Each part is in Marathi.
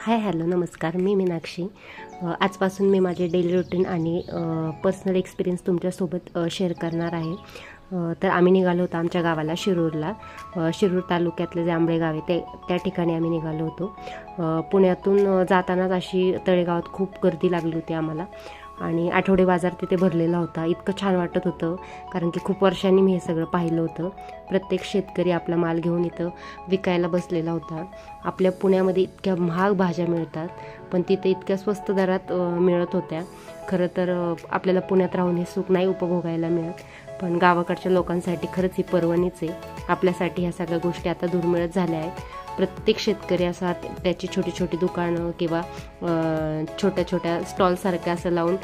हाय हॅलो नमस्कार, मी मीनाक्षी. आजपासून मी माझे डेली रुटीन आणि पर्सनल एक्सपिरियन्स तुमच्यासोबत शेअर करणार आहे. तर आम्ही निघालो होतो आमच्या गावाला, शिरूरला. शिरूर तालुक्यातलं जे आंबळे गाव आहे त्या ठिकाणी आम्ही निघालो होतो. पुण्यातून जातानाच अशी तळेगावात खूप गर्दी लागली होती आम्हाला, आणि आठवडे बाजार तिथे भरलेला होता. इतकं छान वाटत होतं, कारण की खूप वर्षांनी मी हे सगळं पाहिलं होतं. प्रत्येक शेतकरी आपला माल घेऊन इथं विकायला बसलेला होता. आपल्या पुण्यामध्ये इतक्या महाग भाज्या मिळतात, पण तिथे इतक्या स्वस्त दरात मिळत होत्या. खरं तर आपल्याला पुण्यात राहून हे सुख नाही उपभोगायला मिळत, पण गावाकडच्या लोकांसाठी खरंच ही पर्वणीच आहे. आपल्यासाठी ह्या सगळ्या गोष्टी आता दुर्मिळच झाल्या आहेत. प्रत्येक शेतकरी असा त्याची छोटी छोटी दुकानं किंवा छोट्या छोट्या स्टॉलसारख्या असं लावून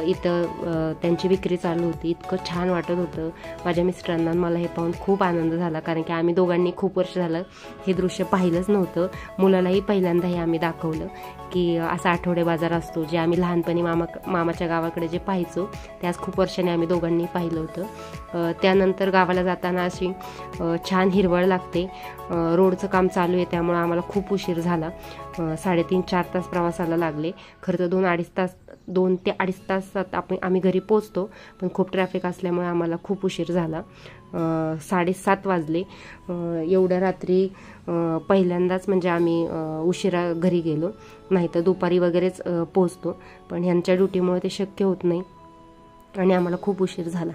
इथं त्यांची विक्री चालू होती. इतकं छान वाटत होतं माझ्या मिस्टरांना. मला हे पाहून खूप आनंद झाला, कारण की आम्ही दोघांनी खूप वर्ष झालं हे दृश्य पाहिलंच नव्हतं. मुलालाही पहिल्यांदा हे आम्ही दाखवलं की असा आठवडे बाजार असतो, जे आम्ही लहानपणी मामाच्या गावाकडे जे पाहायचो ते आज खूप वर्षांनी आम्ही दोघांनी पाहिलं होतं. त्यानंतर गावाला जाताना अशी छान हिरवळ लागते. रोडचं काम चालू आहे, त्यामुळे आम्हाला खूप उशीर झाला. 3.5-4 तास प्रवासाला लागले. खरं तर 2 ते अडीच तासात आम्ही घरी पोचतो, पण खूप ट्रॅफिक असल्यामुळे आम्हाला खूप उशीर झाला. 7:30 वाजले. एवढ्या रात्री पहिल्यांदाच म्हणजे आम्ही उशिरा घरी गेलो. नाही तर दुपारी वगैरेच पोचतो, पण ह्यांच्या ड्युटीमुळे ते शक्य होत नाही आणि आम्हाला खूप उशीर झाला.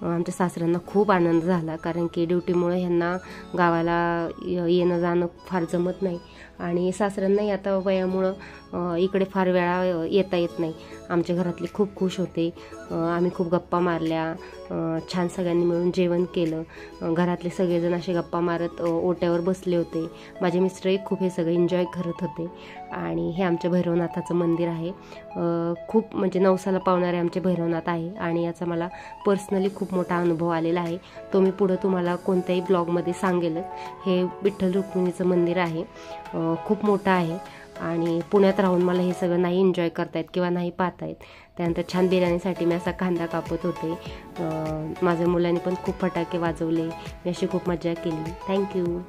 आमच्या सासऱ्यांना खूप आनंद झाला, कारण की ड्युटीमुळे ह्यांना गावाला येणं जाणं फार जमत नाही, आणि सासऱ्यांनाही आता वयामुळं इकडे फार वेळा येता येत नाही. आमच्या घरातले खूप खुश होते. आम्ही खूप गप्पा मारल्या, छान सगळ्यांनी मिळून जेवण केलं. घरातले सगळेजण असे गप्पा मारत ओट्यावर बसले होते. माझे मिस्टरही खूप हे सगळं एन्जॉय करत होते. आणि हे आमच्या भैरवनाथाचं मंदिर आहे. खूप म्हणजे नवसाला पावणारे आमचे भैरवनाथ आहे, आणि याचा मला पर्सनली खूप मोठा अनुभव आलेला आहे. तो मी पुढं तुम्हाला कोणत्याही ब्लॉगमध्ये सांगेलच. हे विठ्ठल रुक्मिणीचं मंदिर आहे. खूप मोठं आहे, आणि पुण्यात राहून मला हे सगळं नाही एन्जॉय करता येत किंवा नाही पाहता येत. त्यानंतर छान बिर्याणीसाठी मी असा कांदा कापत होते. माझ्या मुलांनी पण खूप फटाके वाजवले. मी अशी खूप मजा केली. थँक्यू.